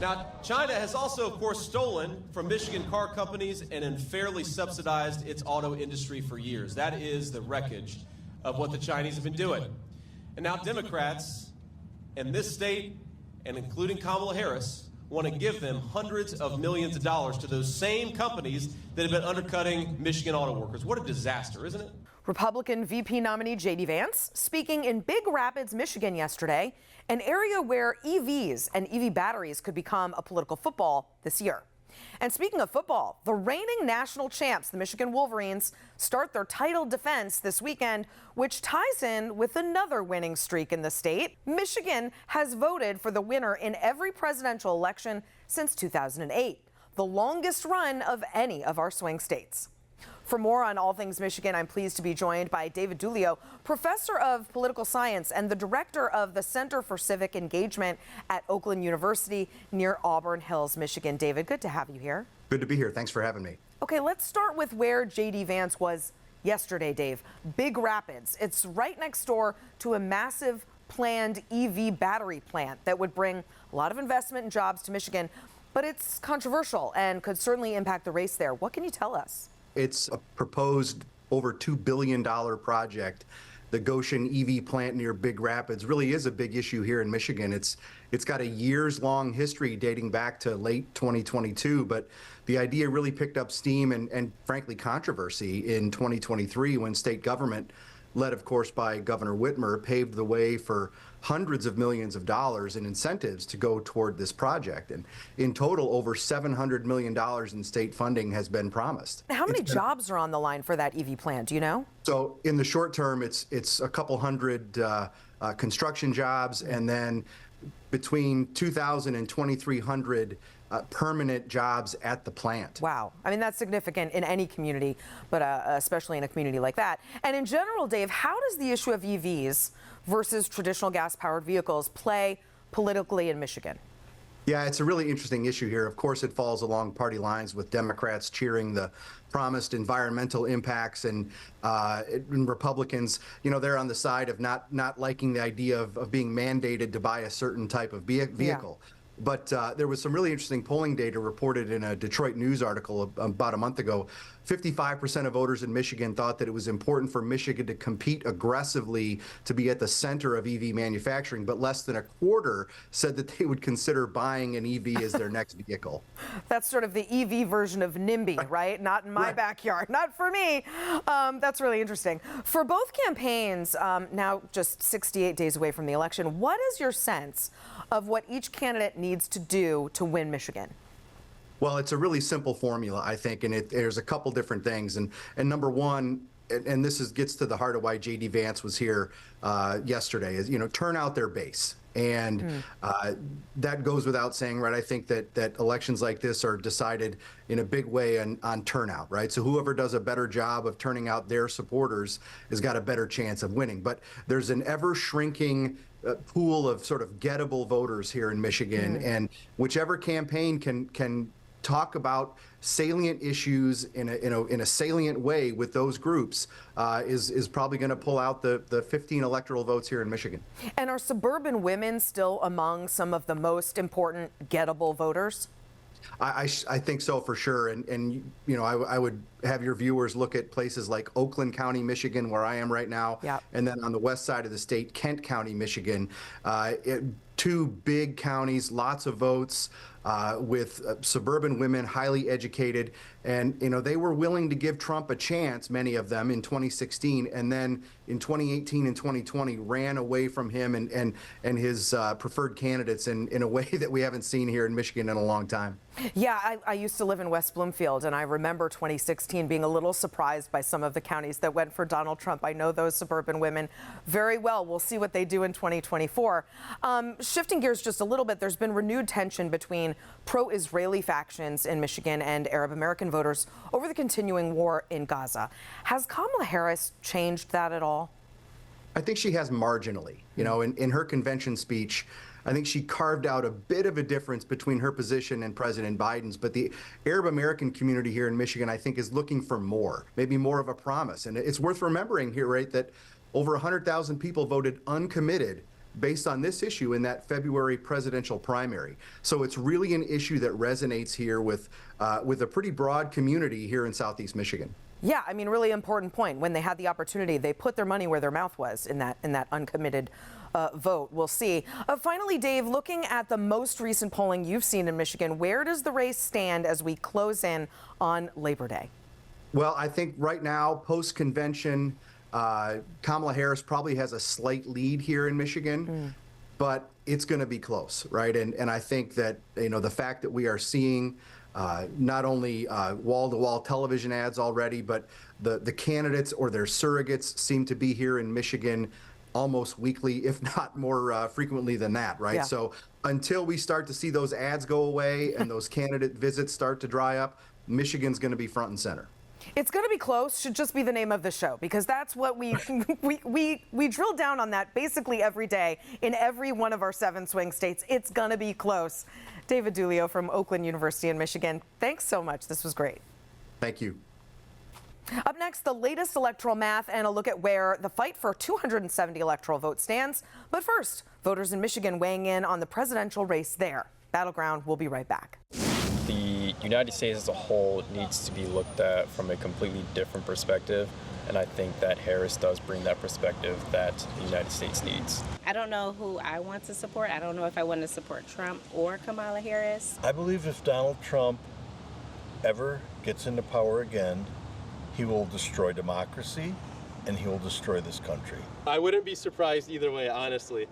Now, China has also, of course, stolen from Michigan car companies and unfairly subsidized its auto industry for years. That is the wreckage of what the Chinese have been doing. And now Democrats in this state, and including Kamala Harris, want to give them hundreds of millions of dollars to those same companies that have been undercutting Michigan auto workers. What a disaster, isn't it? Republican VP nominee J.D. Vance speaking in Big Rapids, Michigan yesterday, an area where EVs and EV batteries could become a political football this year. And speaking of football, the reigning national champs, the Michigan Wolverines, start their title defense this weekend, which ties in with another winning streak in the state. Michigan has voted for the winner in every presidential election since 2008, the longest run of any of our swing states. For more on all things Michigan, I'm pleased to be joined by David Dulio, professor of political science and the director of the Center for Civic Engagement at Oakland University near Auburn Hills, Michigan. David, good to have you here. Good to be here. Thanks for having me. Okay, let's start with where J.D. Vance was yesterday, Dave. Big Rapids. It's right next door to a massive planned EV battery plant that would bring a lot of investment and jobs to Michigan, but it's controversial and could certainly impact the race there. What can you tell us? It's a proposed over $2 billion project. The Goshen EV plant near Big Rapids really is a big issue here in Michigan. It's got a years-long history dating back to late 2022, but the idea really picked up steam and frankly controversy in 2023 when state government, led of course by Governor Whitmer, paved the way for hundreds of millions of dollars in incentives to go toward this project. And in total, over $700 million in state funding has been promised. How many jobs are on the line for that EV plant? Do you know? So in the short term, it's a couple hundred construction jobs, and then between 2,000 and 2,300 permanent jobs at the plant. Wow. I mean, that's significant in any community, but especially in a community like that. And in general, Dave, how does the issue of EVs versus traditional gas-powered vehicles play politically in Michigan? Yeah, it's a really interesting issue here. Of course, it falls along party lines with Democrats cheering the promised environmental impacts and Republicans, you know, they're on the side of not liking the idea of being mandated to buy a certain type of vehicle. Yeah. But there was some really interesting polling data reported in a Detroit News article about a month ago. 55% of voters in Michigan thought that it was important for Michigan to compete aggressively to be at the center of EV manufacturing, but less than a quarter said that they would consider buying an EV as their next vehicle. That's sort of the EV version of NIMBY, right? Not in my backyard, not for me. That's really interesting. For both campaigns, now just 68 days away from the election, what is your sense of what each candidate needs to do to win Michigan? Well, it's a really simple formula, I think, and there's a couple different things. And number one, and this gets to the heart of why J.D. Vance was here yesterday, is, you know, turn out their base. And that goes without saying, right? I think that elections like this are decided in a big way on turnout, right? So whoever does a better job of turning out their supporters has got a better chance of winning. But there's an ever-shrinking pool of sort of gettable voters here in Michigan, and whichever campaign can talk about salient issues in a salient way with those groups is probably going to pull out the 15 electoral votes here in Michigan. And are suburban women still among some of the most important gettable voters? I think so, for sure. And you know, I would have your viewers look at places like Oakland County, Michigan, where I am right now, and then on the west side of the state, Kent County, Michigan. Two big counties, lots of votes, with suburban women, highly educated, and you know, they were willing to give Trump a chance, many of them, in 2016, and then in 2018 and 2020 ran away from him and his preferred candidates in a way that we haven't seen here in Michigan in a long time. Yeah, I used to live in West Bloomfield, and I remember 2016 being a little surprised by some of the counties that went for Donald Trump. I know those suburban women very well. We'll see what they do in 2024. Shifting gears just a little bit, there's been renewed tension between pro-Israeli factions in Michigan and Arab American voters over the continuing war in Gaza. Has Kamala Harris changed that at all? I think she has marginally. You know, in her convention speech, I think she carved out a bit of a difference between her position and President Biden's. But the Arab American community here in Michigan, I think, is looking for more, maybe more of a promise. And it's worth remembering here, right, that over 100,000 people voted uncommitted based on this issue in that February presidential primary. So it's really an issue that resonates here with a pretty broad community here in Southeast Michigan. Yeah, I mean, really important point. When they had the opportunity, they put their money where their mouth was in that uncommitted vote. We'll see. Finally, Dave, looking at the most recent polling you've seen in Michigan, where does the race stand as we close in on Labor Day? Well, I think right now, post-convention, Kamala Harris probably has a slight lead here in Michigan, but it's going to be close, right? And I think that, the fact that we are seeing not only wall-to-wall television ads already, but the candidates or their surrogates seem to be here in Michigan almost weekly, if not more frequently than that, right? Yeah. So until we start to see those ads go away and those candidate visits start to dry up, Michigan's going to be front and center. It's going to be close should just be the name of the show, because that's what we drill down on that basically every day in every one of our 7 swing states. It's going to be close. David Dulio from Oakland University in Michigan, thanks so much. This was great. Thank you. Up next, the latest electoral math and a look at where the fight for 270 electoral votes stands. But first, voters in Michigan weighing in on the presidential race there. Battleground will be right back. The United States as a whole needs to be looked at from a completely different perspective, and I think that Harris does bring that perspective that the United States needs. I don't know who I want to support. I don't know if I want to support Trump or Kamala Harris. I believe if Donald Trump ever gets into power again, he will destroy democracy and he will destroy this country. I wouldn't be surprised either way, honestly.